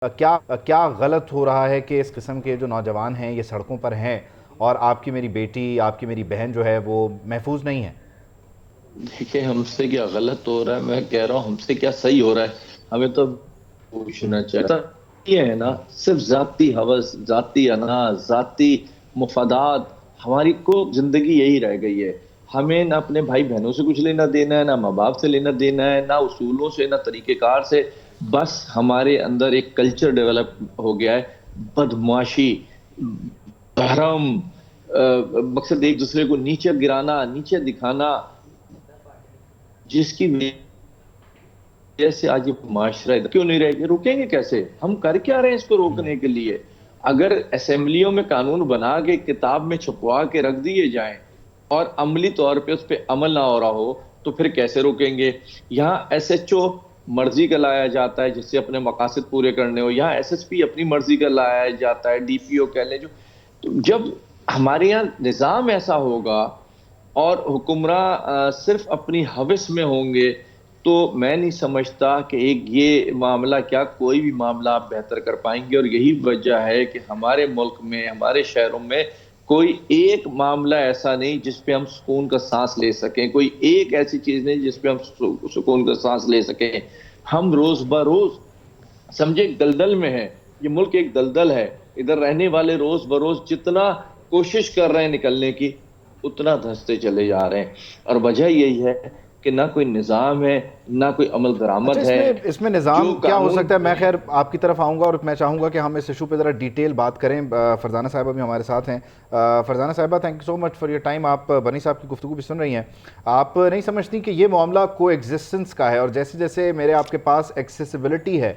کیا غلط ہو رہا ہے کہ اس قسم کے جو نوجوان ہیں یہ سڑکوں پر ہیں اور آپ کی میری بیٹی، آپ کی میری بہن جو ہے وہ محفوظ نہیں ہے؟ دیکھیں، ہم سے کیا غلط ہو رہا ہے، میں کہہ رہا ہوں ہم سے کیا صحیح ہو رہا ہے. ہمیں تو پوچھنا چاہتا یہ ہے نا، صرف ذاتی ہوس، ذاتی انا، ذاتی مفادات. ہماری کو زندگی یہی رہ گئی ہے. ہمیں نہ اپنے بھائی بہنوں سے کچھ لینا دینا ہے، نہ ماں باپ سے لینا دینا ہے، نہ اصولوں سے، نہ طریقہ کار سے. بس ہمارے اندر ایک کلچر ڈیولپ ہو گیا ہے، بدمعاشی، بھرم، مقصد ایک دوسرے کو نیچے گرانا، نیچے دکھانا، جس کی وجہ سے آج یہ معاشرہ کیوں نہیں رہے گی. روکیں گے کیسے؟ ہم کر کیا رہے ہیں اس کو روکنے کے لیے؟ اگر اسمبلیوں میں قانون بنا کے کتاب میں چھپوا کے رکھ دیے جائیں اور عملی طور پہ اس پہ عمل نہ ہو رہا ہو تو پھر کیسے روکیں گے؟ یہاں ایس ایچ او مرضی کا لایا جاتا ہے جس سے اپنے مقاصد پورے کرنے ہو، یہاں ایس ایس پی اپنی مرضی کا لایا جاتا ہے، ڈی پی او کہہ لیں جو. تو جب ہمارے یہاں نظام ایسا ہوگا اور حکمراں صرف اپنی ہوس میں ہوں گے تو میں نہیں سمجھتا کہ ایک یہ معاملہ کیا کوئی بھی معاملہ آپ بہتر کر پائیں گے. اور یہی وجہ ہے کہ ہمارے ملک میں، ہمارے شہروں میں کوئی ایک معاملہ ایسا نہیں جس پہ ہم سکون کا سانس لے سکیں، کوئی ایک ایسی چیز نہیں جس پہ ہم سکون کا سانس لے سکیں. ہم روز بروز سمجھے دلدل میں ہیں. یہ ملک ایک دلدل ہے. ادھر رہنے والے روز بروز جتنا کوشش کر رہے ہیں نکلنے کی، اتنا دھنستے چلے جا رہے ہیں. اور وجہ یہی ہے کہ نہ کوئی نظام ہے، نہ کوئی عمل اچھا، درآمد اس ہے. میں اس میں جو نظام کیا ہو قانون سکتا ہے؟ میں خیر آپ کی طرف آؤں گا اور میں چاہوں گا کہ ہم اس ایشو پہ ذرا ڈیٹیل بات کریں. فرزانہ صاحبہ بھی ہمارے ساتھ ہیں. فرزانہ صاحبہ، thank you so much for your time. آپ بنی صاحب کی گفتگو بھی سن رہی ہیں. آپ نہیں سمجھتی کہ یہ معاملہ کو ایگزسٹنس کا ہے، اور جیسے جیسے میرے آپ کے پاس ایکسیسیبلٹی ہے،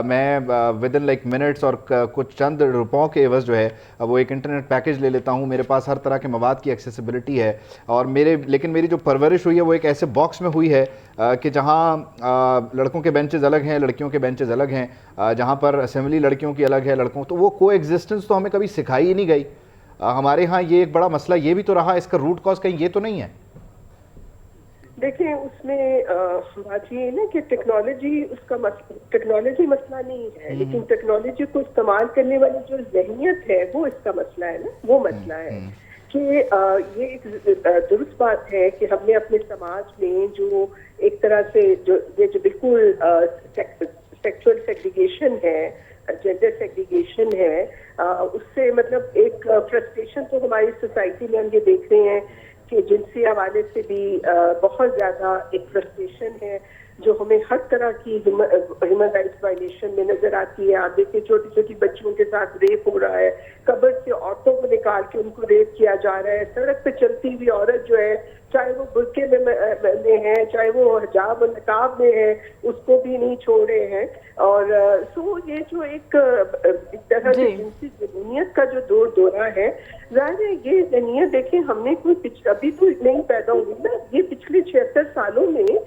میں ود ان لائک منٹس اور کچھ چند روپوں کے عوض جو ہے وہ ایک انٹرنیٹ پیکج لے لیتا ہوں. میرے پاس ہر طرح کے مواد کی ایکسیسیبلٹی ہے، اور لیکن میری جو پرورش ہوئی ہے وہ ایک ایسے باکس میں ہوئی ہے کہ جہاں لڑکوں کے بینچز الگ ہیں، لڑکیوں کے بینچز الگ ہیں، جہاں پر اسمبلی لڑکیوں کی الگ ہے، لڑکوں. تو وہ کو ایگزسٹنس تو ہمیں کبھی سکھائی ہی نہیں گئی. ہمارے ہاں یہ ایک بڑا مسئلہ یہ بھی تو رہا. اس کا روٹ کاز کہیں یہ تو نہیں ہے؟ دیکھیں، اس میں بات یہ ہے نا کہ ٹیکنالوجی مسئلہ نہیں ہے، لیکن ٹیکنالوجی کو استعمال کرنے والی جو ذہنیت ہے وہ اس کا مسئلہ ہے نا، وہ مسئلہ ہے. کہ یہ ایک درست بات ہے کہ ہم نے اپنے سماج میں جو ایک طرح سے جو بالکل سیکچول سیگریگیشن ہے، جینڈر سیگریگیشن ہے، اس سے مطلب ایک فرسٹریشن تو ہماری سوسائٹی میں ہم یہ دیکھ رہے ہیں کہ جنسی حوالے سے بھی بہت زیادہ ایک فرسٹریشن ہے جو ہمیں ہر طرح کی ہیومن رائٹس وائلیشن میں نظر آتی ہے. آپ دیکھیں چھوٹی چھوٹی بچیوں کے ساتھ ریپ ہو رہا ہے، قبر سے عورتوں کو نکال کے ان کو ریپ کیا جا رہا ہے. سڑک پہ چلتی ہوئی عورت جو ہے، چاہے وہ برقعے میں ہے، چاہے وہ حجاب و نقاب میں ہے، اس کو بھی نہیں چھوڑ رہے ہیں. اور سو یہ جو ایک طرح سے جی جنسی ذہنیت کا جو دورہ ہے، ظاہر ہے یہ ذہنیت دیکھیں ہم نے کوئی ابھی تو نہیں پیدا ہوئی نا، یہ پچھلے 76 سالوں میں